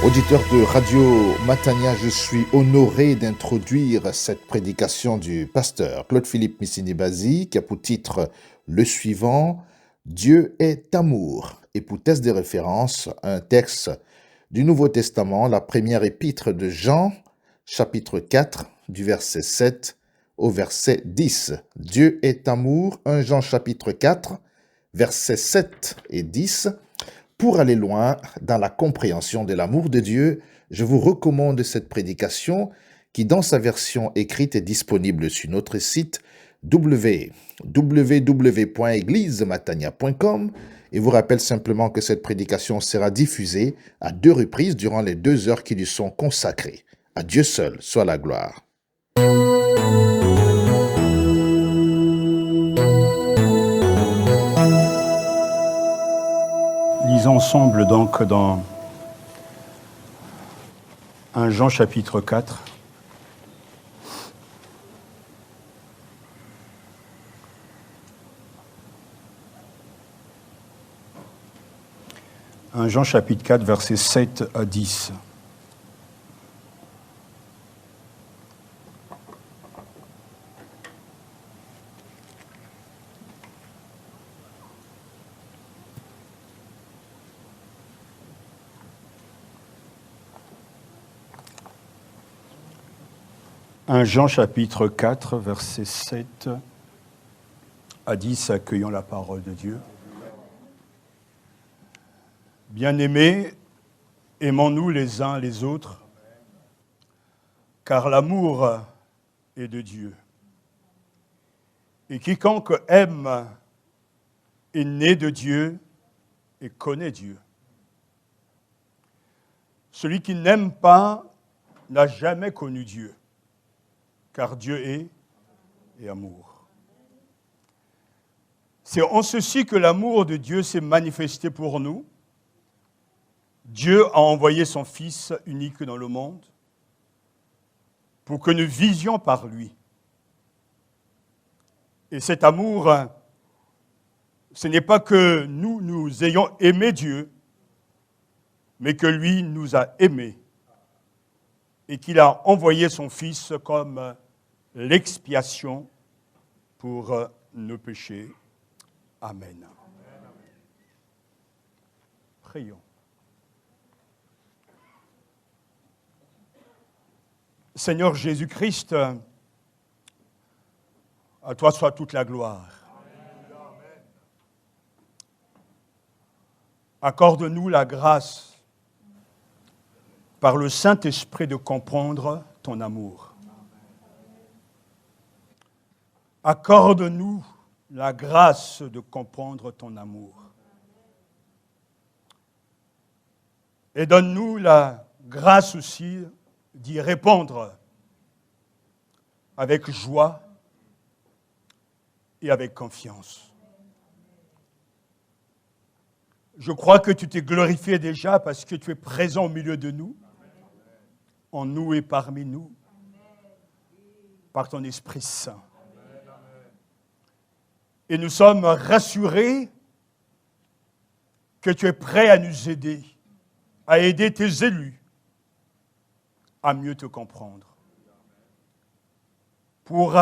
Auditeur de Radio Matania, je suis honoré d'introduire cette prédication du pasteur Claude-Philippe Missini-Bazi qui a pour titre le suivant, Dieu est amour. Et pour test de référence, un texte du Nouveau Testament, la première épître de Jean, chapitre 4, du verset 7 au verset 10. Dieu est amour, 1 Jean chapitre 4, versets 7 et 10. Pour aller loin dans la compréhension de l'amour de Dieu, je vous recommande cette prédication qui, dans sa version écrite, est disponible sur notre site www.églisematania.com et vous rappelle simplement que cette prédication sera diffusée à 2 reprises durant les 2 heures qui lui sont consacrées. À Dieu seul soit la gloire. Lisons ensemble donc dans 1 Jean chapitre 4. Un Jean chapitre 4, versets 7 à 10. Un Jean chapitre 4, versets 7 à 10, accueillons la parole de Dieu. Bien-aimés, aimons-nous les uns les autres, car l'amour est de Dieu. Et quiconque aime est né de Dieu et connaît Dieu. Celui qui n'aime pas n'a jamais connu Dieu, car Dieu est amour. C'est en ceci que l'amour de Dieu s'est manifesté pour nous. Dieu a envoyé son Fils unique dans le monde pour que nous vivions par lui. Et cet amour, ce n'est pas que nous ayons aimé Dieu, mais que lui nous a aimés et qu'il a envoyé son Fils comme l'expiation pour nos péchés. Amen. Prions. Seigneur Jésus-Christ, à toi soit toute la gloire. Accorde-nous la grâce par le Saint-Esprit de comprendre ton amour. Accorde-nous la grâce de comprendre ton amour. Et donne-nous la grâce aussi d'y répondre avec joie et avec confiance. Je crois que tu t'es glorifié déjà parce que tu es présent au milieu de nous, en nous et parmi nous, par ton Esprit Saint. Et nous sommes rassurés que tu es prêt à nous aider, à aider tes élus à mieux te comprendre. Pour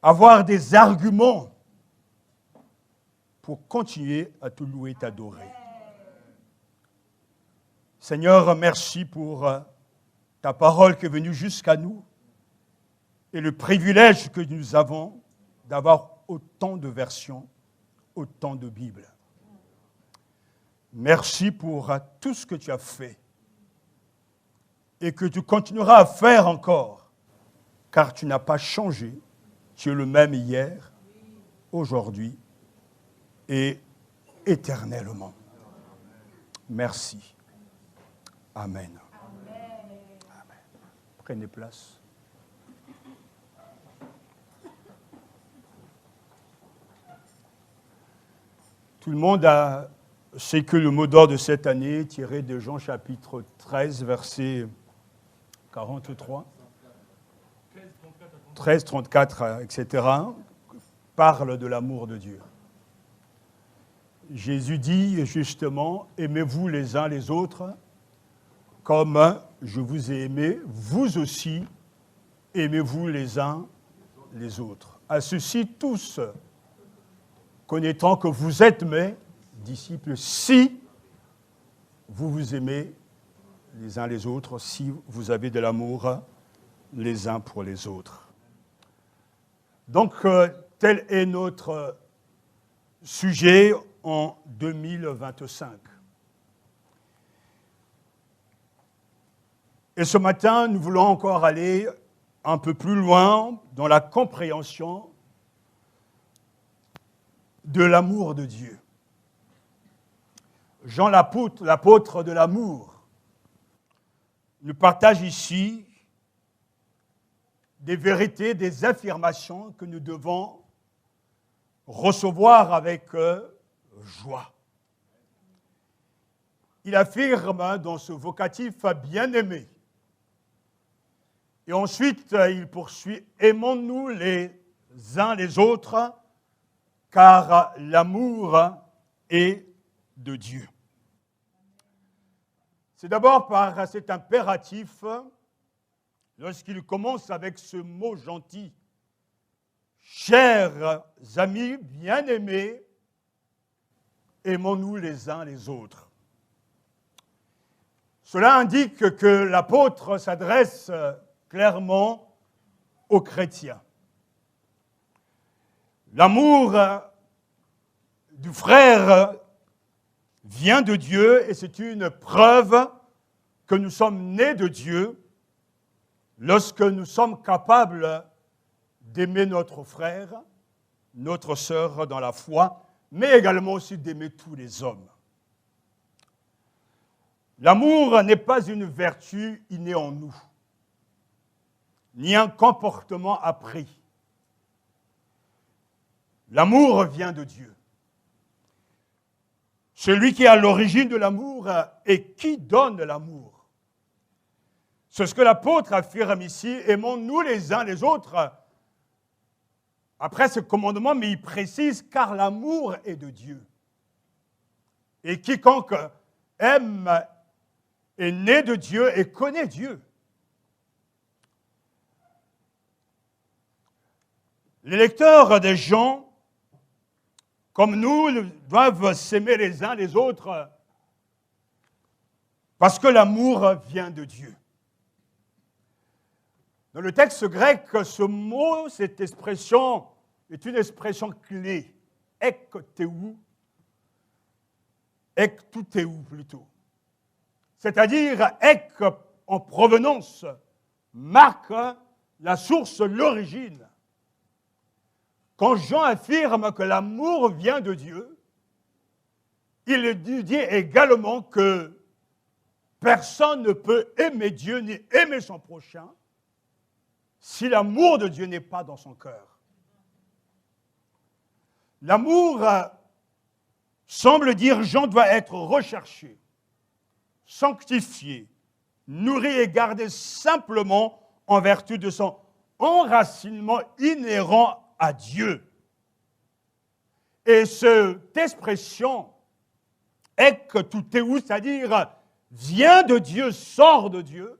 avoir des arguments pour continuer à te louer et t'adorer. Seigneur, merci pour ta parole qui est venue jusqu'à nous et le privilège que nous avons d'avoir autant de versions, autant de Bibles. Merci pour tout ce que tu as fait et que tu continueras à faire encore, car tu n'as pas changé. Tu es le même hier, aujourd'hui et éternellement. Merci. Amen. Amen. Prenez place. Tout le monde sait que le mot d'ordre de cette année, tiré de Jean chapitre 13, verset 43, 13, 34, etc., parle de l'amour de Dieu. Jésus dit justement, aimez-vous les uns les autres comme je vous ai aimé, vous aussi, aimez-vous les uns les autres. À ceci tous, connaîtront que vous êtes mes disciples, si vous vous aimez les uns les autres, si vous avez de l'amour les uns pour les autres. Donc, tel est notre sujet en 2025. Et ce matin, nous voulons encore aller un peu plus loin dans la compréhension de l'amour de Dieu. Jean l'apôtre de l'amour, nous partage ici des vérités, des affirmations que nous devons recevoir avec joie. Il affirme dans ce vocatif « bien-aimé ». Et ensuite, il poursuit « aimons-nous les uns les autres, car l'amour est de Dieu ». C'est d'abord par cet impératif, lorsqu'il commence avec ce mot gentil, « chers amis bien-aimés, aimons-nous les uns les autres ». Cela indique que l'apôtre s'adresse clairement aux chrétiens. L'amour du frère vient de Dieu et c'est une preuve que nous sommes nés de Dieu lorsque nous sommes capables d'aimer notre frère, notre sœur dans la foi, mais également aussi d'aimer tous les hommes. L'amour n'est pas une vertu innée en nous, ni un comportement appris. L'amour vient de Dieu. Celui qui est à l'origine de l'amour et qui donne l'amour. C'est ce que l'apôtre affirme ici, aimons-nous les uns les autres. Après ce commandement, mais il précise, car l'amour est de Dieu. Et quiconque aime est né de Dieu et connaît Dieu. Les lecteurs de Jean, comme nous, doivent s'aimer les uns les autres parce que l'amour vient de Dieu. Dans le texte grec, ce mot, cette expression, est une expression clé, ekteu plutôt. C'est-à-dire, ek en provenance marque la source, l'origine. Quand Jean affirme que l'amour vient de Dieu, il dit également que personne ne peut aimer Dieu ni aimer son prochain si l'amour de Dieu n'est pas dans son cœur. L'amour, semble dire Jean, doit être recherché, sanctifié, nourri et gardé simplement en vertu de son enracinement inhérent à Dieu. Et cette expression, ekteu, c'est-à-dire vient de Dieu, sort de Dieu,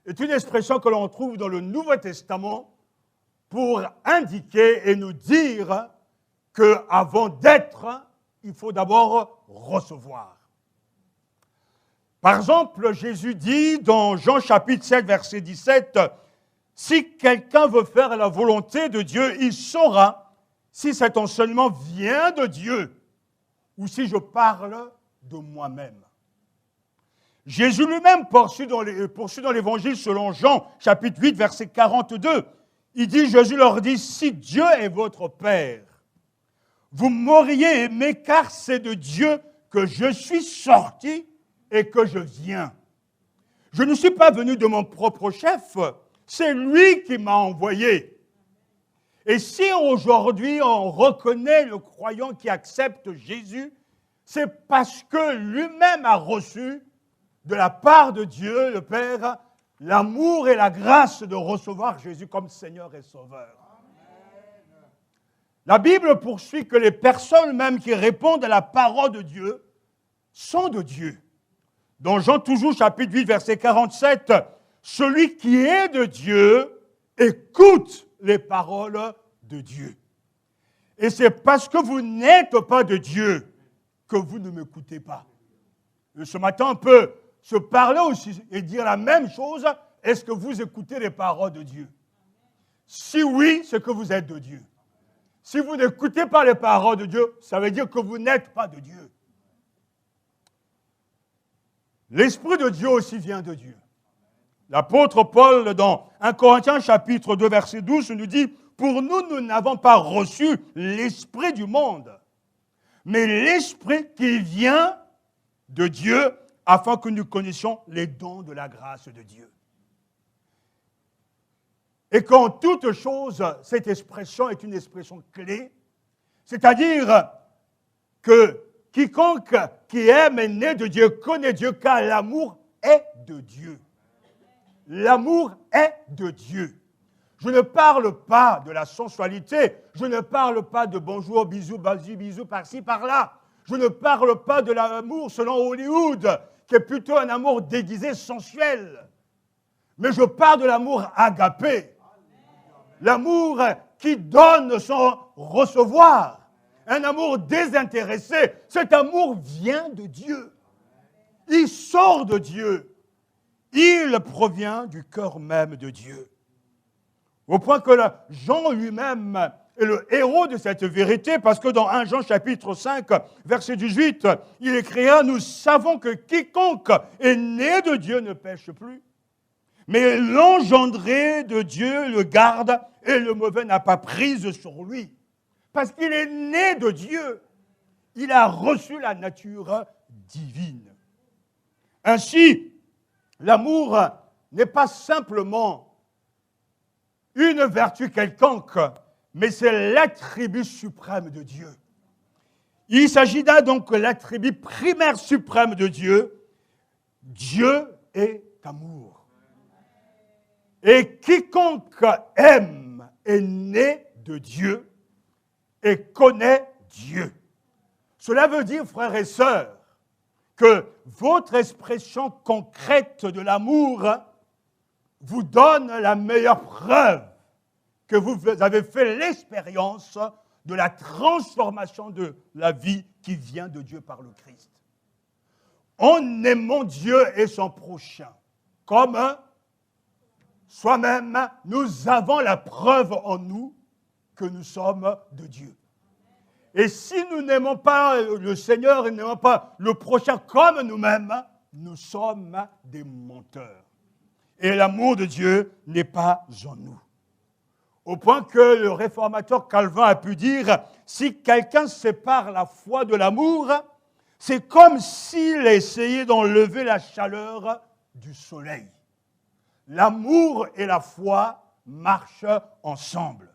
est une expression que l'on trouve dans le Nouveau Testament pour indiquer et nous dire qu'avant d'être, il faut d'abord recevoir. Par exemple, Jésus dit dans Jean chapitre 7, verset 17, « Si quelqu'un veut faire la volonté de Dieu, il saura si cet enseignement vient de Dieu ou si je parle de moi-même. » Jésus lui-même poursuit dans l'Évangile selon Jean chapitre 8, verset 42. Il dit, Jésus leur dit, « Si Dieu est votre Père, vous m'auriez aimé car c'est de Dieu que je suis sorti et que je viens. Je ne suis pas venu de mon propre chef, c'est lui qui m'a envoyé. » Et si aujourd'hui on reconnaît le croyant qui accepte Jésus, c'est parce que lui-même a reçu de la part de Dieu, le Père, l'amour et la grâce de recevoir Jésus comme Seigneur et Sauveur. La Bible poursuit que les personnes même qui répondent à la parole de Dieu sont de Dieu. Dans Jean toujours, chapitre 8, verset 47, « Celui qui est de Dieu écoute les paroles de Dieu. » Et c'est parce que vous n'êtes pas de Dieu que vous ne m'écoutez pas. Et ce matin, on peut se parler aussi et dire la même chose. Est-ce que vous écoutez les paroles de Dieu? Si oui, c'est que vous êtes de Dieu. Si vous n'écoutez pas les paroles de Dieu, ça veut dire que vous n'êtes pas de Dieu. L'Esprit de Dieu aussi vient de Dieu. L'apôtre Paul, dans 1 Corinthiens chapitre 2, verset 12, nous dit « Pour nous, nous n'avons pas reçu l'Esprit du monde, mais l'Esprit qui vient de Dieu, afin que nous connaissions les dons de la grâce de Dieu. » Et qu'en toute chose, cette expression est une expression clé, c'est-à-dire que quiconque qui aime est né de Dieu, connaît Dieu, car l'amour est de Dieu. L'amour est de Dieu. Je ne parle pas de la sensualité, je ne parle pas de bonjour, bisous, bisous, par-ci, par-là. Je ne parle pas de l'amour selon Hollywood, qui est plutôt un amour déguisé sensuel. Mais je parle de l'amour agapé. L'amour qui donne sans recevoir. Un amour désintéressé. Cet amour vient de Dieu. Il sort de Dieu. Il provient du cœur même de Dieu. Au point que Jean lui-même est le héros de cette vérité, parce que dans 1 Jean chapitre 5, verset 18, il écrira « Nous savons que quiconque est né de Dieu ne pêche plus, mais l'engendré de Dieu le garde et le mauvais n'a pas prise sur lui. » Parce qu'il est né de Dieu, il a reçu la nature divine. Ainsi, l'amour n'est pas simplement une vertu quelconque, mais c'est l'attribut suprême de Dieu. Il s'agit là donc de l'attribut primaire suprême de Dieu. Dieu est amour. Et quiconque aime est né de Dieu et connaît Dieu. Cela veut dire, frères et sœurs, que votre expression concrète de l'amour vous donne la meilleure preuve que vous avez fait l'expérience de la transformation de la vie qui vient de Dieu par le Christ. En aimant Dieu et son prochain comme soi-même, nous avons la preuve en nous que nous sommes de Dieu. Et si nous n'aimons pas le Seigneur et n'aimons pas le prochain comme nous-mêmes, nous sommes des menteurs. Et l'amour de Dieu n'est pas en nous. Au point que le réformateur Calvin a pu dire, si quelqu'un sépare la foi de l'amour, c'est comme s'il essayait d'enlever la chaleur du soleil. L'amour et la foi marchent ensemble.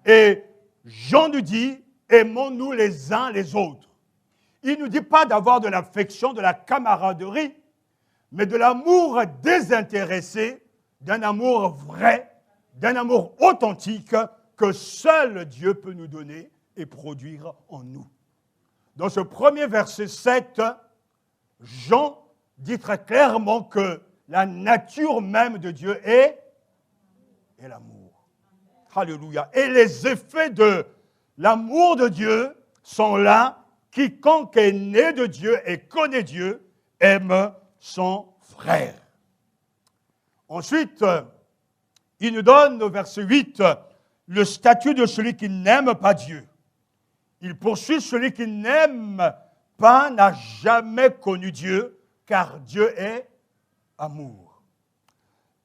Et Jean nous dit, aimons-nous les uns les autres. Il ne nous dit pas d'avoir de l'affection, de la camaraderie, mais de l'amour désintéressé, d'un amour vrai, d'un amour authentique que seul Dieu peut nous donner et produire en nous. Dans ce premier verset 7, Jean dit très clairement que la nature même de Dieu est l'amour. Alléluia. Et les effets de l'amour de Dieu sont là. Quiconque est né de Dieu et connaît Dieu aime son frère. Ensuite, il nous donne au verset 8 le statut de celui qui n'aime pas Dieu. Il poursuit, celui qui n'aime pas n'a jamais connu Dieu, car Dieu est amour.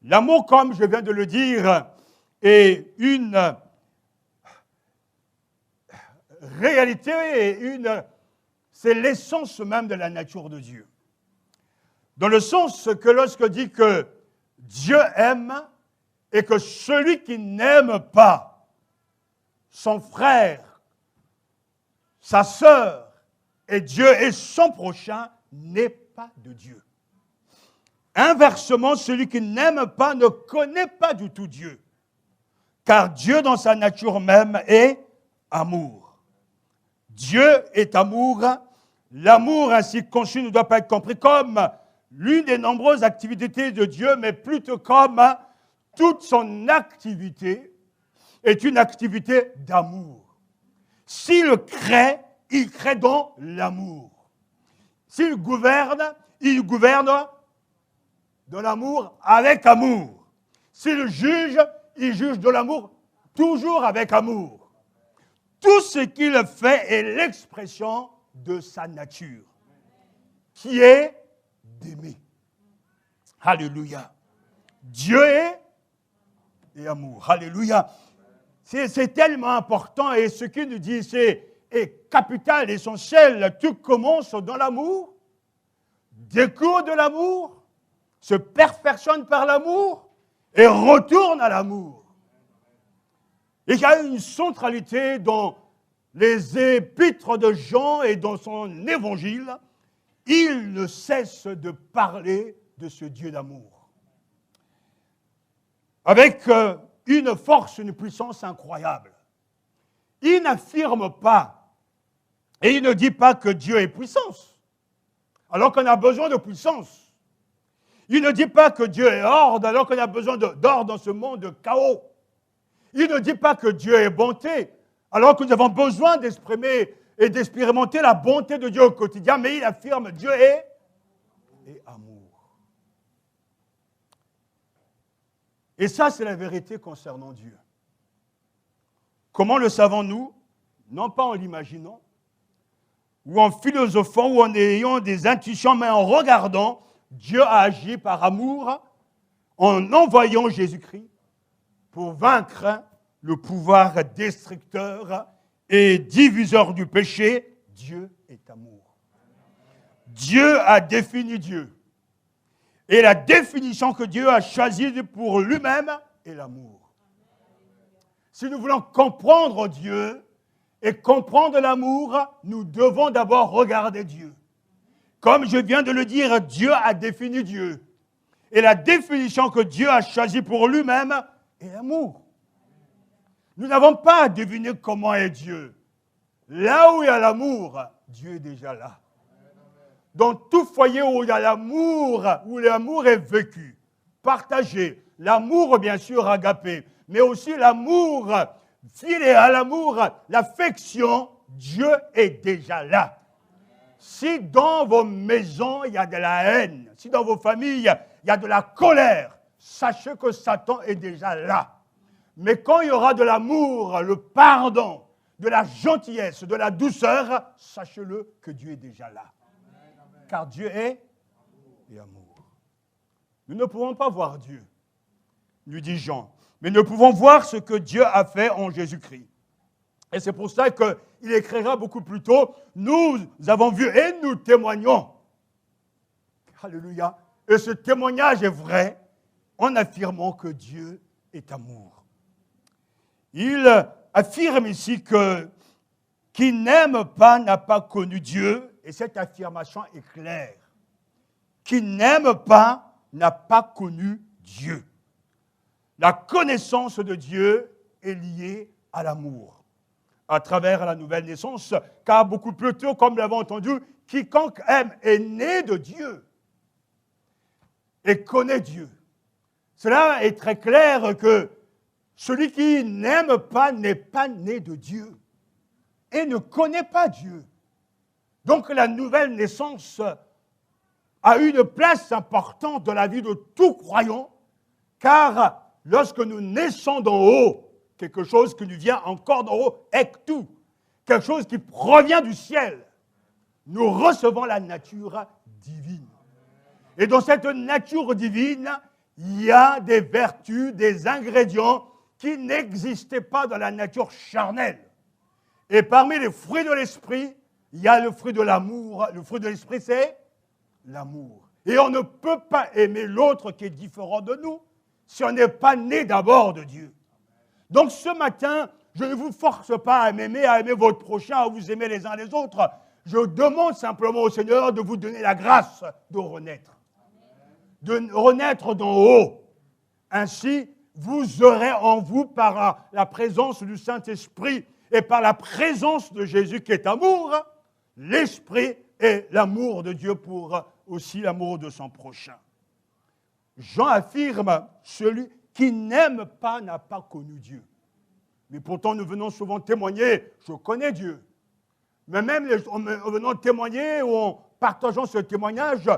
L'amour, comme je viens de le dire, est une réalité, c'est l'essence même de la nature de Dieu. Dans le sens que lorsque dit que Dieu aime et que celui qui n'aime pas son frère, sa sœur et Dieu et son prochain n'est pas de Dieu. Inversement, celui qui n'aime pas ne connaît pas du tout Dieu, car Dieu dans sa nature même est amour. Dieu est amour. L'amour ainsi conçu ne doit pas être compris comme l'une des nombreuses activités de Dieu, mais plutôt comme toute son activité est une activité d'amour. S'il crée dans l'amour. S'il gouverne de l'amour avec amour. S'il juge, il juge de l'amour toujours avec amour. Tout ce qu'il fait est l'expression de sa nature, qui est d'aimer. Alléluia. Dieu est amour. Alléluia. C'est tellement important et ce qu'il nous dit, est capital, essentiel. Tout commence dans l'amour, découle de l'amour, se perfectionne par l'amour et retourne à l'amour. Et il y a une centralité dans les épîtres de Jean et dans son évangile. Il ne cesse de parler de ce Dieu d'amour. Avec une force, une puissance incroyable. Il n'affirme pas et il ne dit pas que Dieu est puissance, alors qu'on a besoin de puissance. Il ne dit pas que Dieu est ordre, alors qu'on a besoin d'ordre dans ce monde de chaos. Il ne dit pas que Dieu est bonté, alors que nous avons besoin d'exprimer et d'expérimenter la bonté de Dieu au quotidien, mais il affirme Dieu est amour. Et ça, c'est la vérité concernant Dieu. Comment le savons-nous? Non pas en l'imaginant, ou en philosophant, ou en ayant des intuitions, mais en regardant, Dieu a agi par amour en envoyant Jésus-Christ pour vaincre le pouvoir destructeur et diviseur du péché. Dieu est amour. Dieu a défini Dieu. Et la définition que Dieu a choisie pour lui-même est l'amour. Si nous voulons comprendre Dieu et comprendre l'amour, nous devons d'abord regarder Dieu. Comme je viens de le dire, Dieu a défini Dieu. Et la définition que Dieu a choisie pour lui-même est l'amour. Nous n'avons pas à deviner comment est Dieu. Là où il y a l'amour, Dieu est déjà là. Dans tout foyer où il y a l'amour, où l'amour est vécu, partagé, l'amour bien sûr agapé, mais aussi l'amour filial, l'amour, l'affection, Dieu est déjà là. Si dans vos maisons, il y a de la haine, si dans vos familles, il y a de la colère, sachez que Satan est déjà là. Mais quand il y aura de l'amour, le pardon, de la gentillesse, de la douceur, sachez-le que Dieu est déjà là. Car Dieu est amour. Nous ne pouvons pas voir Dieu, nous dit Jean, mais nous pouvons voir ce que Dieu a fait en Jésus-Christ. Et c'est pour ça qu'il écrira beaucoup plus tôt, nous avons vu et nous témoignons. Alléluia. Et ce témoignage est vrai en affirmant que Dieu est amour. Il affirme ici que qui n'aime pas n'a pas connu Dieu, et cette affirmation est claire. Qui n'aime pas n'a pas connu Dieu. La connaissance de Dieu est liée à l'amour. À travers la nouvelle naissance, car beaucoup plus tôt, comme nous l'avons entendu, quiconque aime est né de Dieu et connaît Dieu. Cela est très clair que celui qui n'aime pas n'est pas né de Dieu et ne connaît pas Dieu. Donc la nouvelle naissance a une place importante dans la vie de tout croyant, car lorsque nous naissons d'en haut, quelque chose qui nous vient encore d'en haut, ektou, quelque chose qui provient du ciel, nous recevons la nature divine. Et dans cette nature divine, il y a des vertus, des ingrédients qui n'existaient pas dans la nature charnelle. Et parmi les fruits de l'esprit, il y a le fruit de l'amour. Le fruit de l'esprit, c'est l'amour. Et on ne peut pas aimer l'autre qui est différent de nous si on n'est pas né d'abord de Dieu. Donc ce matin, je ne vous force pas à m'aimer, à aimer votre prochain, à vous aimer les uns les autres. Je demande simplement au Seigneur de vous donner la grâce de renaître. De renaître d'en haut. Ainsi, vous aurez en vous, par la présence du Saint-Esprit et par la présence de Jésus qui est amour, l'Esprit et l'amour de Dieu pour aussi l'amour de son prochain. Jean affirme, celui qui n'aime pas n'a pas connu Dieu. Mais pourtant, nous venons souvent témoigner, je connais Dieu. Mais même en venant témoigner ou en partageant ce témoignage,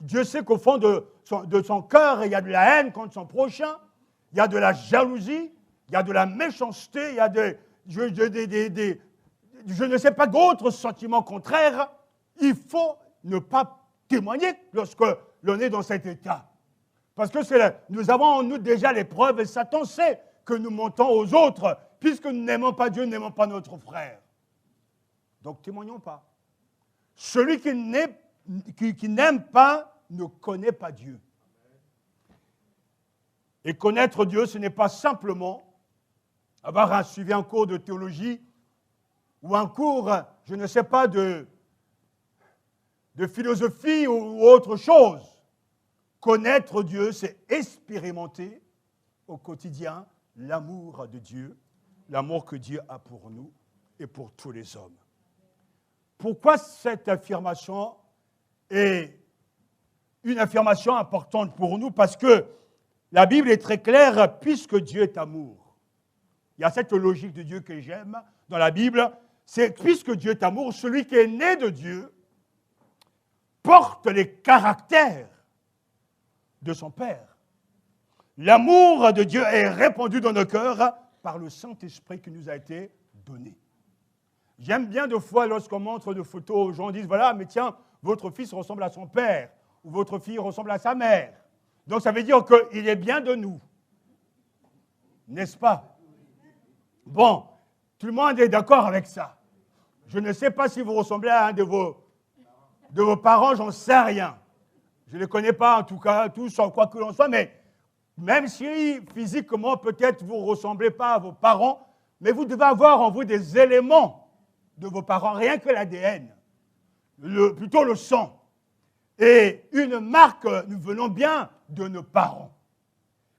Dieu sait qu'au fond de son cœur, il y a de la haine contre son prochain, il y a de la jalousie, il y a de la méchanceté, il y a je ne sais pas d'autres sentiments contraires. Il faut ne pas témoigner lorsque l'on est dans cet état. Parce que nous avons en nous déjà les preuves et Satan sait que nous mentons aux autres puisque nous n'aimons pas Dieu, nous n'aimons pas notre frère. Donc témoignons pas. Celui qui n'aime pas ne connaît pas Dieu. Et connaître Dieu, ce n'est pas simplement avoir suivi un cours de théologie ou un cours, je ne sais pas, de philosophie ou autre chose. Connaître Dieu, c'est expérimenter au quotidien l'amour de Dieu, l'amour que Dieu a pour nous et pour tous les hommes. Pourquoi cette affirmation est une affirmation importante pour nous? Parce que la Bible est très claire, puisque Dieu est amour. Il y a cette logique de Dieu que j'aime dans la Bible, c'est puisque Dieu est amour, celui qui est né de Dieu porte les caractères de son Père. L'amour de Dieu est répandu dans nos cœurs par le Saint-Esprit qui nous a été donné. J'aime bien de fois lorsqu'on montre des photos aux gens, disent voilà, mais tiens, votre fils ressemble à son père, ou votre fille ressemble à sa mère. Donc ça veut dire qu'il est bien de nous. N'est-ce pas? Bon, tout le monde est d'accord avec ça. Je ne sais pas si vous ressemblez à un de vos parents, j'en sais rien. Je ne les connais pas en tout cas, tous en quoi que l'on soit, mais même si physiquement peut-être vous ne ressemblez pas à vos parents, mais vous devez avoir en vous des éléments de vos parents, rien que l'ADN, plutôt le sang. Et une marque, nous venons bien de nos parents.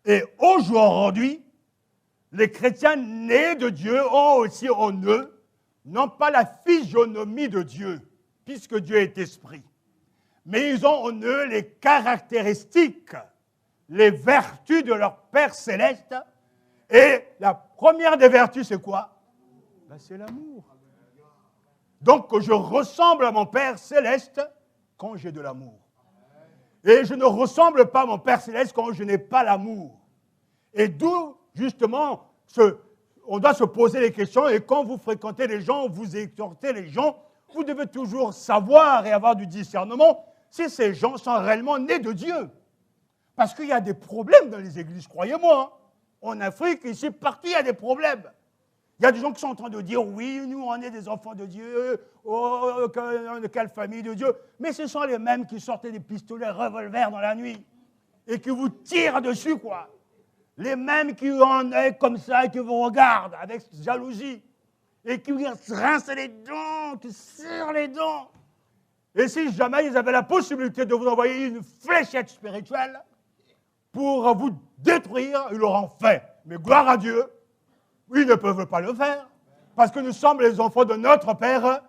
Et aujourd'hui, les chrétiens nés de Dieu ont aussi en eux, non pas la physionomie de Dieu, puisque Dieu est esprit, mais ils ont en eux les caractéristiques, les vertus de leur Père céleste. Et la première des vertus, c'est quoi? C'est l'amour. Donc, je ressemble à mon Père céleste quand j'ai de l'amour. Et je ne ressemble pas à mon Père céleste quand je n'ai pas l'amour. Et d'où, justement, on doit se poser les questions. Et quand vous fréquentez les gens, vous exhortez les gens, vous devez toujours savoir et avoir du discernement si ces gens sont réellement nés de Dieu. Parce qu'il y a des problèmes dans les églises, croyez-moi. En Afrique, ici, partout, il y a des problèmes. Il y a des gens qui sont en train de dire, oui, nous, on est des enfants de Dieu, oh, quelle famille de Dieu. Mais ce sont les mêmes qui sortaient des pistolets revolvers dans la nuit et qui vous tirent dessus, quoi. Les mêmes qui ont un œil comme ça et qui vous regardent avec jalousie et qui vous rincent les dents, qui serrent les dents. Et si jamais ils avaient la possibilité de vous envoyer une fléchette spirituelle pour vous détruire, ils l'auront fait. Mais gloire à Dieu, ils ne peuvent pas le faire, parce que nous sommes les enfants de notre Père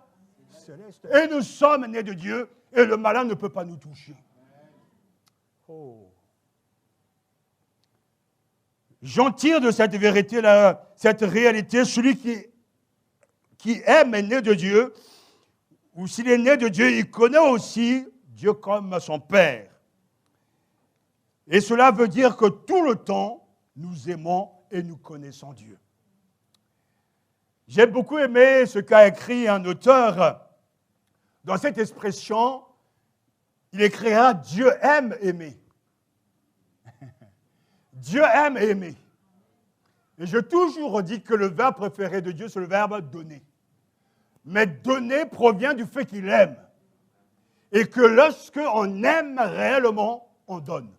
céleste. Et nous sommes nés de Dieu, et le malin ne peut pas nous toucher. Oh. J'en tire de cette vérité, cette réalité, celui qui aime est né de Dieu, ou s'il est né de Dieu, il connaît aussi Dieu comme son Père. Et cela veut dire que tout le temps, nous aimons et nous connaissons Dieu. J'ai beaucoup aimé ce qu'a écrit un auteur dans cette expression. Il écrira « Dieu aime aimer ». Dieu aime aimer. Et j'ai toujours dit que le verbe préféré de Dieu, c'est le verbe « donner ». Mais donner provient du fait qu'il aime. Et que lorsqu'on aime réellement, on donne.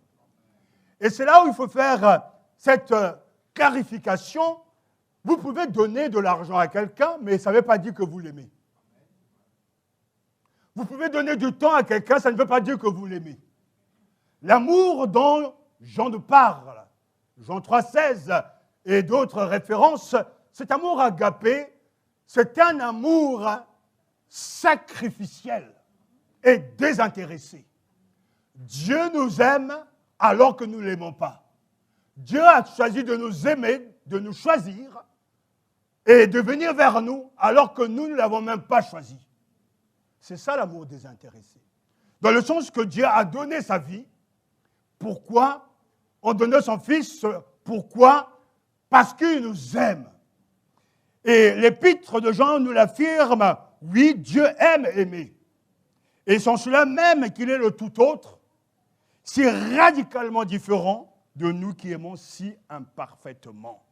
Et c'est là où il faut faire cette clarification. Vous pouvez donner de l'argent à quelqu'un, mais ça ne veut pas dire que vous l'aimez. Vous pouvez donner du temps à quelqu'un, ça ne veut pas dire que vous l'aimez. L'amour dont Jean nous parle, Jean 3,16 et d'autres références, cet amour agapé, c'est un amour sacrificiel et désintéressé. Dieu nous aime alors que nous ne l'aimons pas. Dieu a choisi de nous aimer, de nous choisir et de venir vers nous alors que nous ne l'avons même pas choisi. C'est ça l'amour désintéressé. Dans le sens que Dieu a donné sa vie. Pourquoi? En donnant son Fils. Pourquoi? Parce qu'il nous aime. Et l'épître de Jean nous l'affirme. Oui, Dieu aime aimer. Et sans cela même qu'il est le tout autre, si radicalement différent de nous qui aimons si imparfaitement.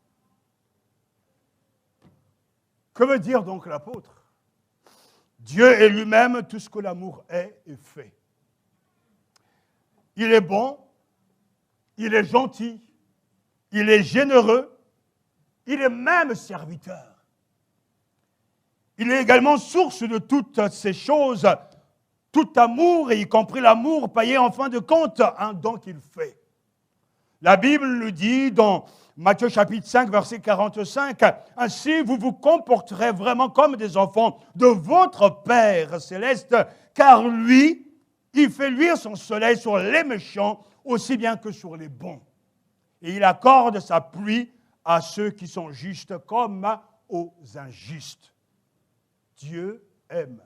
Que veut dire donc l'apôtre? Dieu est lui-même tout ce que l'amour est et fait. Il est bon, il est gentil, il est généreux, il est même serviteur. Il est également source de toutes ces choses, tout amour, y compris l'amour payé en fin de compte, un don qu'il fait. La Bible le dit dans Matthieu chapitre 5, verset 45, « Ainsi vous vous comporterez vraiment comme des enfants de votre Père céleste, car lui, il fait luire son soleil sur les méchants aussi bien que sur les bons. Et il accorde sa pluie à ceux qui sont justes comme aux injustes. » Dieu aime.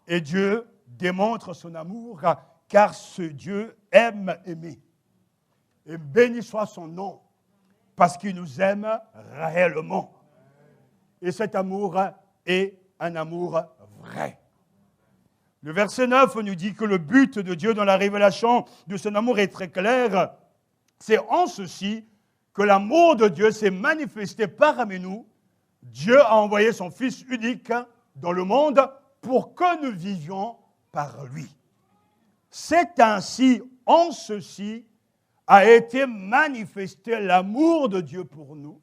Et Dieu démontre son amour, car ce Dieu aime aimer. Et béni soit son nom, parce qu'il nous aime réellement. Et cet amour est un amour vrai. Le verset 9 nous dit que le but de Dieu dans la révélation de son amour est très clair. C'est en ceci que l'amour de Dieu s'est manifesté parmi nous. Dieu a envoyé son Fils unique dans le monde pour que nous vivions par lui. C'est ainsi, en ceci, a été manifesté l'amour de Dieu pour nous,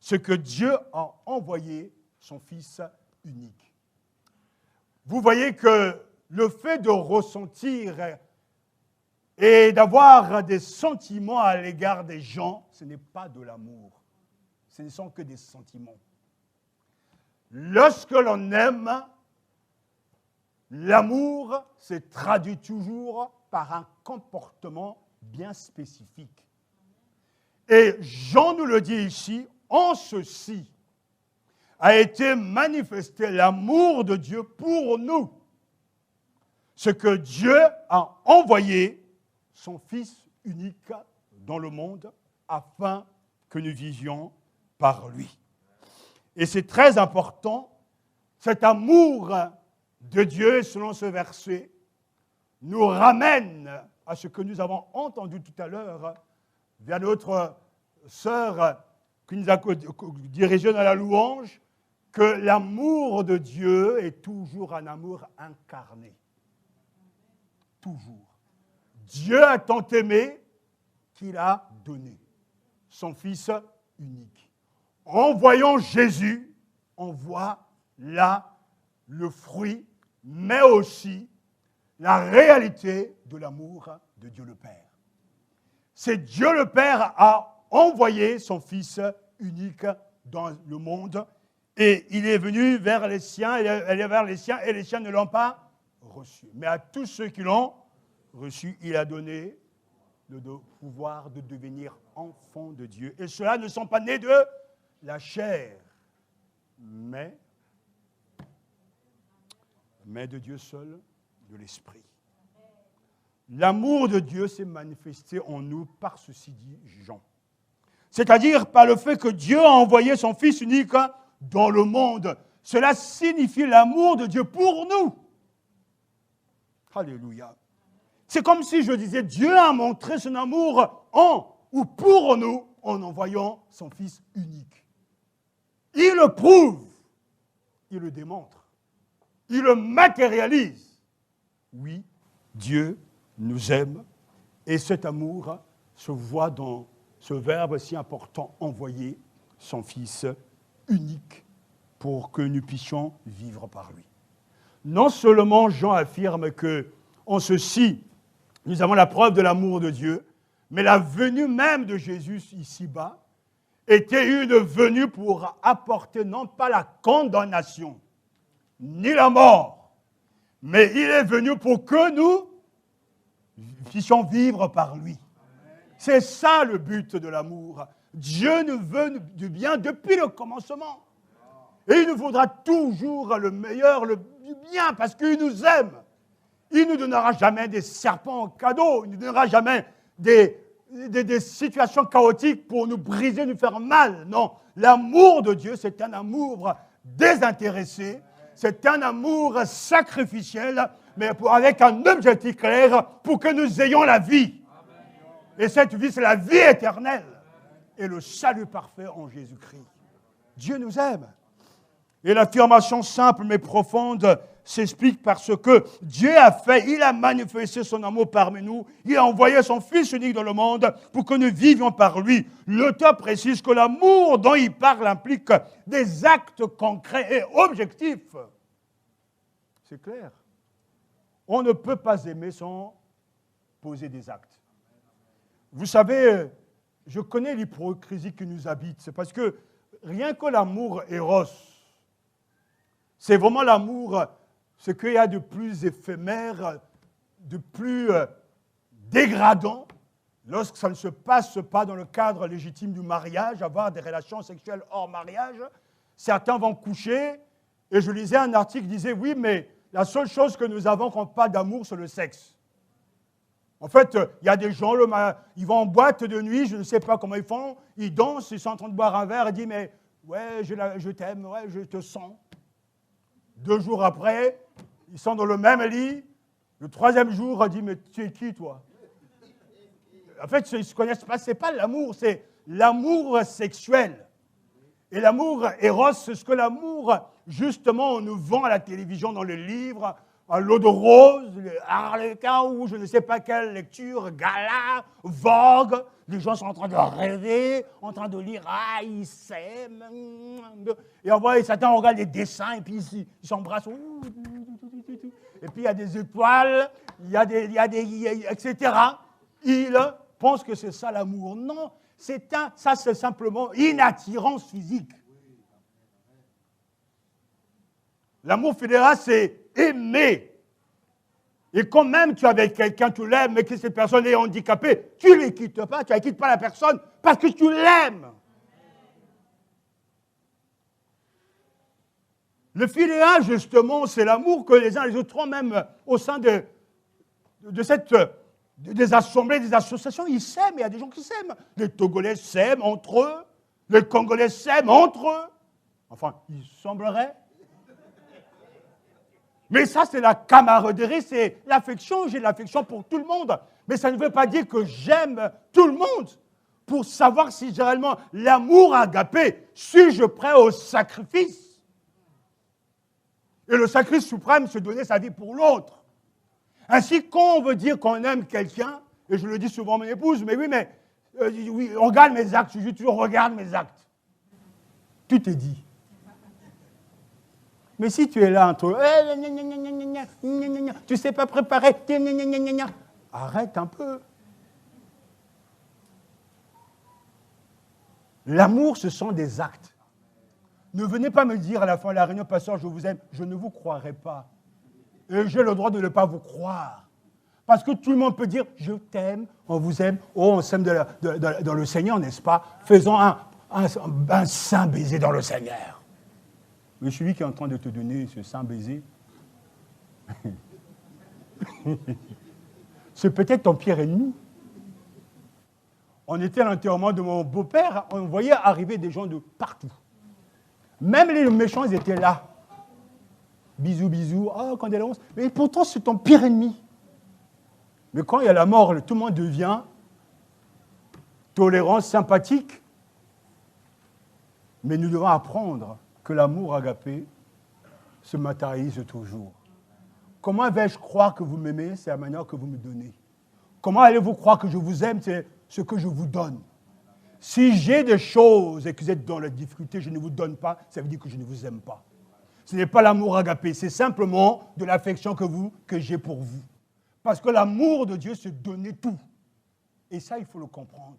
ce que Dieu a envoyé son Fils unique. Vous voyez que le fait de ressentir et d'avoir des sentiments à l'égard des gens, ce n'est pas de l'amour. Ce ne sont que des sentiments. Lorsque l'on aime, l'amour se traduit toujours par un comportement bien spécifique. Et Jean nous le dit ici, en ceci a été manifesté l'amour de Dieu pour nous. Ce que Dieu a envoyé son Fils unique dans le monde afin que nous vivions par lui. Et c'est très important, cet amour de Dieu, selon ce verset, nous ramène à ce que nous avons entendu tout à l'heure via notre sœur qui nous a dirigé dans la louange, que l'amour de Dieu est toujours un amour incarné. Toujours. Dieu a tant aimé qu'il a donné son Fils unique. En voyant Jésus, on voit là le fruit, mais aussi la réalité de l'amour de Dieu le Père. C'est Dieu le Père a envoyé son Fils unique dans le monde et il est venu vers les siens, il est vers les siens et les siens ne l'ont pas reçu. Mais à tous ceux qui l'ont reçu, il a donné le pouvoir de devenir enfants de Dieu. Et ceux-là ne sont pas nés de la chair, mais de Dieu seul, de l'Esprit. L'amour de Dieu s'est manifesté en nous par ceci dit Jean. C'est-à-dire par le fait que Dieu a envoyé son Fils unique dans le monde. Cela signifie l'amour de Dieu pour nous. Alléluia. C'est comme si je disais, Dieu a montré son amour en ou pour nous en envoyant son Fils unique. Il le prouve, il le démontre, il le matérialise. Oui, Dieu nous aime et cet amour se voit dans ce verbe si important, envoyer son Fils unique pour que nous puissions vivre par lui. Non seulement Jean affirme que en ceci, nous avons la preuve de l'amour de Dieu, mais la venue même de Jésus ici-bas était une venue pour apporter non pas la condamnation, ni la mort, mais il est venu pour que nous puissions vivre par lui. C'est ça le but de l'amour. Dieu nous veut du bien depuis le commencement. Et il nous faudra toujours le meilleur, du bien, parce qu'il nous aime. Il ne nous donnera jamais des serpents en cadeau. Il ne nous donnera jamais des situations chaotiques pour nous briser, nous faire mal. Non, l'amour de Dieu, c'est un amour désintéressé. C'est un amour sacrificiel, mais avec un objectif clair pour que nous ayons la vie. Et cette vie, c'est la vie éternelle et le salut parfait en Jésus-Christ. Dieu nous aime. Et l'affirmation simple mais profonde s'explique parce que Dieu a fait, il a manifesté son amour parmi nous, il a envoyé son Fils unique dans le monde pour que nous vivions par lui. L'auteur précise que l'amour dont il parle implique des actes concrets et objectifs. C'est clair. On ne peut pas aimer sans poser des actes. Vous savez, je connais l'hypocrisie qui nous habite. C'est parce que rien que l'amour éros, c'est vraiment l'amour, ce qu'il y a de plus éphémère, de plus dégradant, lorsque ça ne se passe pas dans le cadre légitime du mariage, avoir des relations sexuelles hors mariage. Certains vont coucher, et je lisais un article qui disait, oui, mais la seule chose que nous avons quand pas d'amour, c'est le sexe. En fait, il y a des gens, ils vont en boîte de nuit, je ne sais pas comment ils font, ils dansent, ils sont en train de boire un verre, et disent, mais ouais, je t'aime, ouais, je te sens. 2 jours après, ils sont dans le même lit. Le 3e jour, on dit, mais tu es qui, toi? En fait, ils ne se connaissent pas. Ce n'est pas l'amour, c'est l'amour sexuel. Et l'amour éros, c'est ce que l'amour, justement, on nous vend à la télévision, dans les livres, à l'eau de rose, Harlequin, ou je ne sais pas quelle lecture, Gala, Vogue. Les gens sont en train de rêver, en train de lire, ah, ils s'aiment. Et on voit, certains regardent les dessins, et puis ils s'embrassent. Et puis il y a des étoiles, il y a des etc. Ils pensent que c'est ça l'amour. Non, ça c'est simplement une attirance physique. L'amour fédéral, c'est aimer. Et quand même tu es avec quelqu'un, tu l'aimes, mais que cette personne est handicapée, tu ne les quittes pas, tu ne quittes pas la personne parce que tu l'aimes. Le philéa, justement, c'est l'amour que les uns et les autres ont, même au sein des assemblées, des associations, ils s'aiment, il y a des gens qui s'aiment. Les Togolais s'aiment entre eux, les Congolais s'aiment entre eux. Enfin, il semblerait. Mais ça, c'est la camaraderie, c'est l'affection. J'ai de l'affection pour tout le monde. Mais ça ne veut pas dire que j'aime tout le monde. Pour savoir si j'ai réellement l'amour agapé, suis-je prêt au sacrifice? Et le sacrifice suprême, c'est donner sa vie pour l'autre. Ainsi, quand on veut dire qu'on aime quelqu'un, et je le dis souvent à mon épouse, mais oui, oui, regarde mes actes, je dis toujours, regarde mes actes. Tout est dit. Mais si tu es là entre tu ne sais pas préparer, arrête un peu. L'amour, ce sont des actes. Ne venez pas me dire à la fin de la réunion, pasteur, je vous aime. Je ne vous croirai pas. Et j'ai le droit de ne pas vous croire. Parce que tout le monde peut dire, je t'aime, on vous aime, oh, on s'aime dans le Seigneur, n'est-ce pas? Faisons un saint baiser dans le Seigneur. Mais celui qui est en train de te donner ce saint baiser, c'est peut-être ton pire ennemi. On était à l'enterrement de mon beau-père, on voyait arriver des gens de partout. Même les méchants, ils étaient là. Bisous, bisous, oh, condoléances. Mais pourtant, c'est ton pire ennemi. Mais quand il y a la mort, tout le monde devient tolérant, sympathique. Mais nous devons apprendre que l'amour agapé se matérialise toujours. Comment vais-je croire que vous m'aimez? C'est la manière que vous me donnez. Comment allez-vous croire que je vous aime? C'est ce que je vous donne. Si j'ai des choses et que vous êtes dans la difficulté, je ne vous donne pas, ça veut dire que je ne vous aime pas. Ce n'est pas l'amour agapé, c'est simplement de l'affection que j'ai pour vous. Parce que l'amour de Dieu, c'est donner tout. Et ça, il faut le comprendre.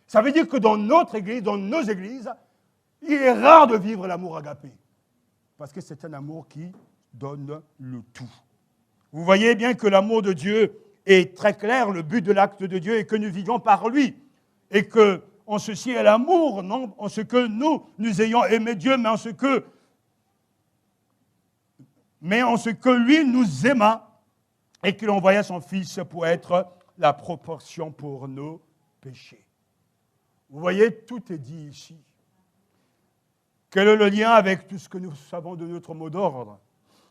Ça veut dire que dans notre église, dans nos églises, il est rare de vivre l'amour agapé. Parce que c'est un amour qui donne le tout. Vous voyez bien que l'amour de Dieu est très clair, le but de l'acte de Dieu est que nous vivions par lui. Et que, en ceci est l'amour, non en ce que nous ayons aimé Dieu, mais en ce que lui nous aima et qu'il envoya son Fils pour être la proportion pour nos péchés. Vous voyez, tout est dit ici. Quel est le lien avec tout ce que nous savons de notre mot d'ordre?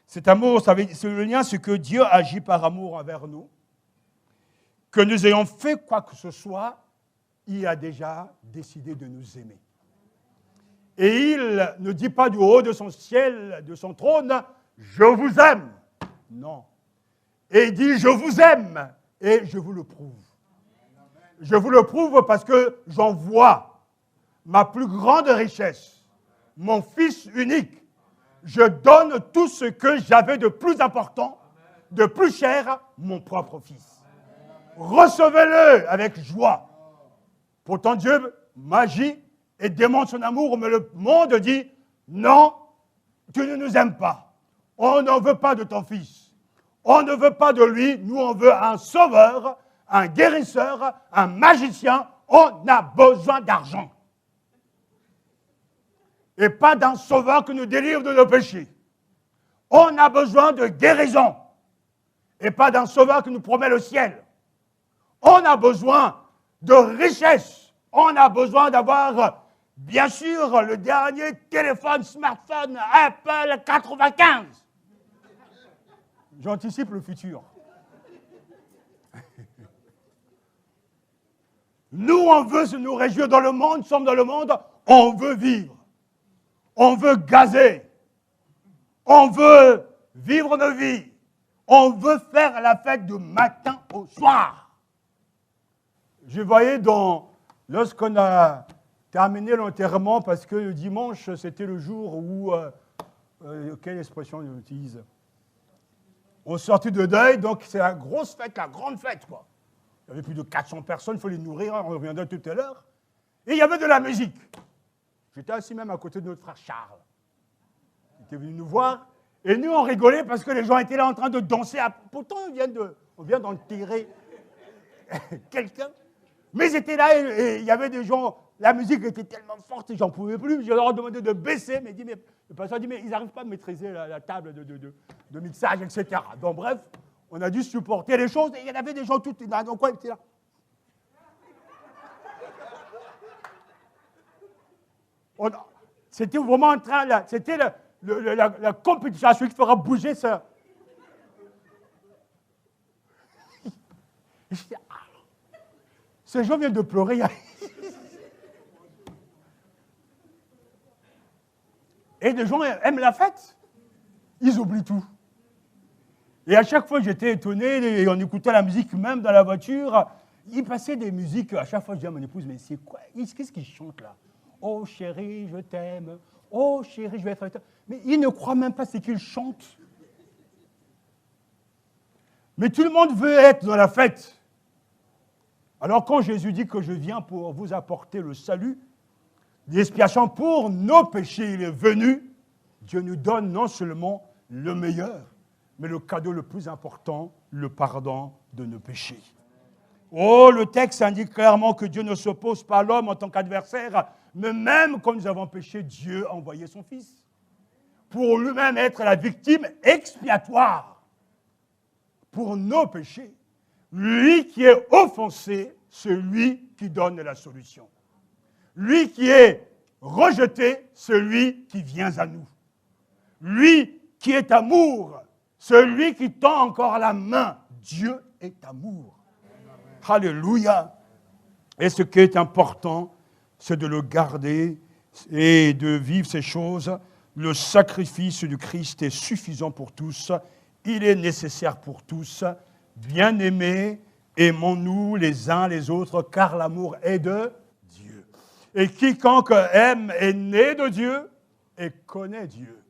Cet amour, c'est le lien, c'est que Dieu agit par amour envers nous. Que nous ayons fait quoi que ce soit, il a déjà décidé de nous aimer. Et il ne dit pas du haut de son ciel, de son trône, « Je vous aime ». Non. Et il dit « Je vous aime » et je vous le prouve. Je vous le prouve parce que j'en vois ma plus grande richesse, mon Fils unique. Je donne tout ce que j'avais de plus important, de plus cher, mon propre Fils. Recevez-le avec joie. Pourtant, Dieu m'agit et démontre son amour, mais le monde dit « Non, tu ne nous aimes pas. On n'en veut pas de ton Fils. On ne veut pas de lui. Nous, on veut un sauveur, un guérisseur, un magicien. On a besoin d'argent. Et pas d'un sauveur qui nous délivre de nos péchés. On a besoin de guérison. Et pas d'un sauveur qui nous promet le ciel. On a besoin de richesse. On a besoin d'avoir, bien sûr, le dernier téléphone, smartphone, Apple 95. J'anticipe le futur. Nous, on veut nous réjouir dans le monde, nous sommes dans le monde, on veut vivre. On veut gazer. On veut vivre nos vies. On veut faire la fête du matin au soir. Je voyais lorsqu'on a terminé l'enterrement, parce que le dimanche, c'était le jour où, quelle expression on utilise? On sortit de deuil, donc c'est la grosse fête, la grande fête, quoi. Il y avait plus de 400 personnes, il faut les nourrir, on reviendra tout à l'heure. Et il y avait de la musique. J'étais assis même à côté de notre frère Charles. Il était venu nous voir, et nous on rigolait parce que les gens étaient là en train de danser. Pourtant, on vient d'enterrer quelqu'un. Mais ils étaient là et il y avait des gens, la musique était tellement forte, j'en pouvais plus. Je leur ai demandé de baisser, mais le pasteur dit, mais ils n'arrivent pas à maîtriser la table de mixage, etc. Donc bref, on a dû supporter les choses et il y en avait des gens tout dans le coin, ils étaient là. C'était vraiment en train, là, c'était la compétition, celui qui fera bouger ça. Ces gens viennent de pleurer. Et les gens aiment la fête. Ils oublient tout. Et à chaque fois, j'étais étonné, et on écoutait la musique même dans la voiture. Il passait des musiques, à chaque fois, je disais à mon épouse, mais c'est quoi? Qu'est-ce qu'ils chantent là? Oh chérie, je t'aime. Oh chérie, je vais être avec toi. Mais ils ne croient même pas ce qu'ils chantent. Mais tout le monde veut être dans la fête. Alors quand Jésus dit que je viens pour vous apporter le salut, l'expiation pour nos péchés, il est venu, Dieu nous donne non seulement le meilleur, mais le cadeau le plus important, le pardon de nos péchés. Oh, le texte indique clairement que Dieu ne s'oppose pas à l'homme en tant qu'adversaire, mais même quand nous avons péché, Dieu a envoyé son Fils pour lui-même être la victime expiatoire pour nos péchés. Lui qui est offensé, c'est lui qui donne la solution. Lui qui est rejeté, c'est lui qui vient à nous. Lui qui est amour, celui qui tend encore la main. Dieu est amour. Alléluia. Et ce qui est important, c'est de le garder et de vivre ces choses. Le sacrifice du Christ est suffisant pour tous. Il est nécessaire pour tous. Bien-aimés, aimons-nous les uns les autres, car l'amour est de Dieu. Et quiconque aime est né de Dieu et connaît Dieu.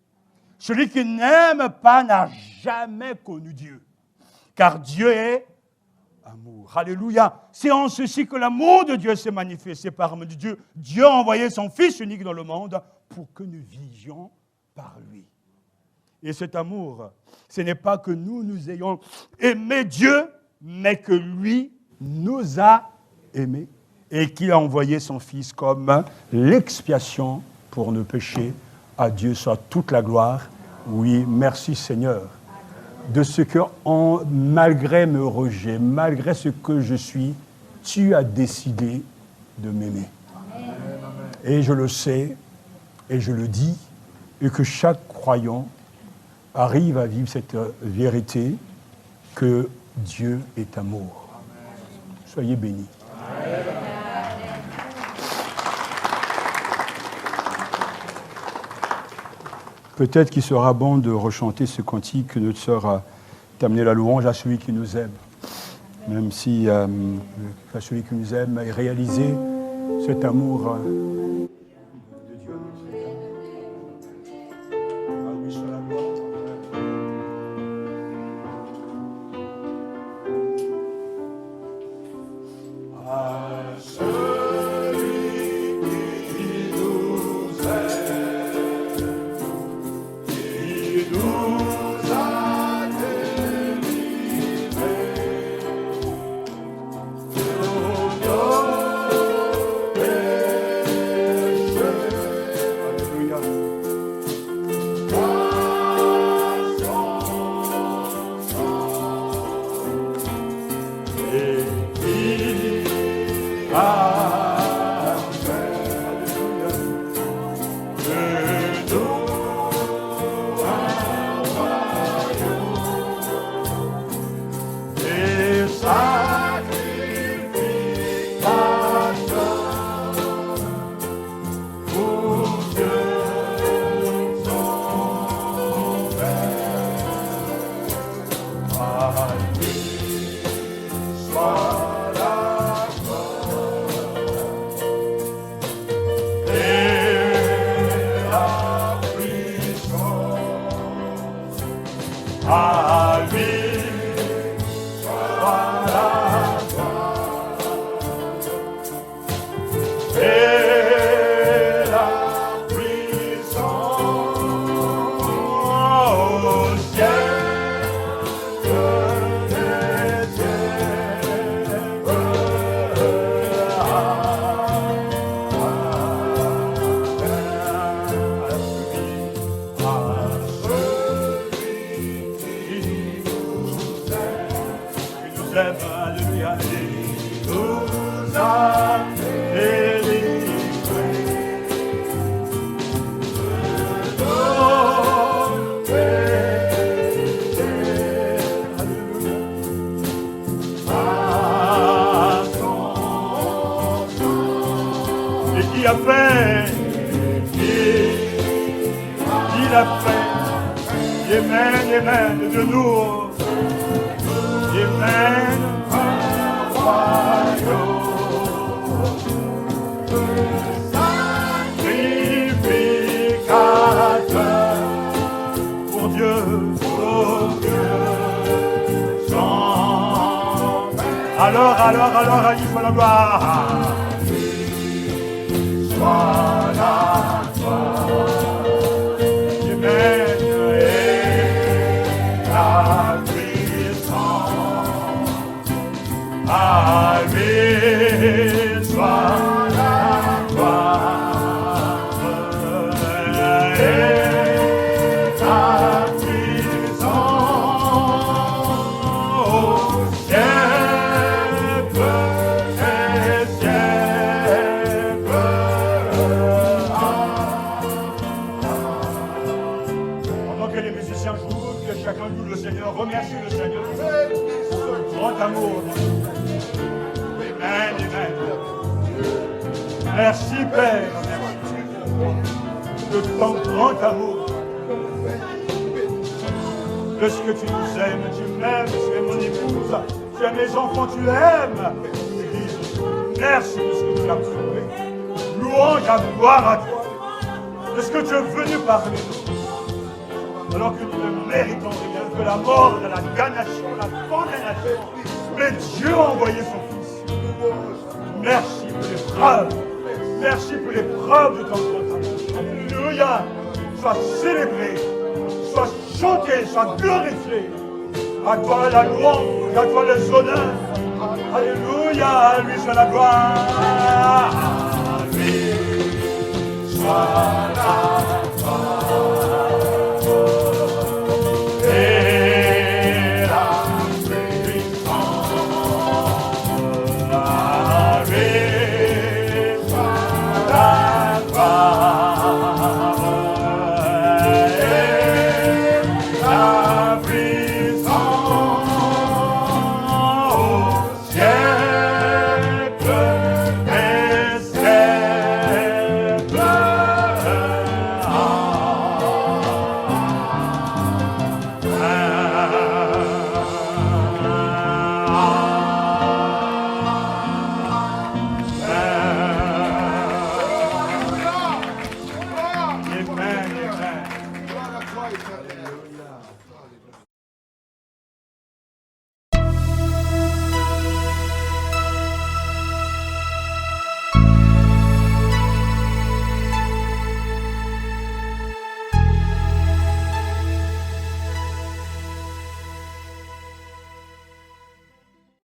Celui qui n'aime pas n'a jamais connu Dieu, car Dieu est amour. Alléluia. C'est en ceci que l'amour de Dieu s'est manifesté par Dieu. Dieu a envoyé son Fils unique dans le monde pour que nous vivions par lui. Et cet amour, ce n'est pas que nous ayons aimé Dieu, mais que lui nous a aimés et qu'il a envoyé son Fils comme l'expiation pour nos péchés. À Dieu soit toute la gloire. Oui, merci Seigneur, de ce que, malgré mes rejets, malgré ce que je suis, tu as décidé de m'aimer. Et je le sais, et je le dis, et que chaque croyant arrive à vivre cette vérité que Dieu est amour. Soyez bénis. Peut-être qu'il sera bon de rechanter ce cantique que notre sœur a terminé la louange à celui qui nous aime. Même si à celui qui nous aime et réaliser cet amour de Dieu. À lui soit la gloire. À celui qui nous aime, qui nous a délivrés de nos péchés. Alléluia. Par son sang, et qui a fait, Alléluia, de nous et sacrificateur pour Dieu son Père. À lui soit la gloire et la puissance. À lui et la puissance au ciel des cieux. Alléluia, il nous a délivrés de nos péchés. Alléluia. Par son sang. Et qui a fait, il a fait, Amen de nous. Amen, sacrificateur pour Dieu, sans. Alors, à lui soit la gloire. Soit la gloire. Amen, et la puissance. À lui soit la gloire et la puissance au siècle des siècles. Pendant que les musiciens jouent, que chacun loue le Seigneur, remercie le Seigneur pour ce grand amour. Amen, amen. Merci Père, de ton grand amour, de ce que tu nous aimes, tu m'aimes, tu es mon épouse, tu es mes enfants, tu aimes. Merci de ce que tu as prouvé. Louange à gloire à toi, de ce que tu es venu parmi nous, alors que nous ne méritons rien, que la mort, la damnation, la condamnation, mais Dieu a envoyé son Fils. Merci pour les preuves. Merci pour les preuves de ton grand. Alléluia. Sois célébré, sois chanté, sois glorifié. À toi la louange, à toi les honneurs. Alléluia, à lui soit la gloire. À lui soit la gloire.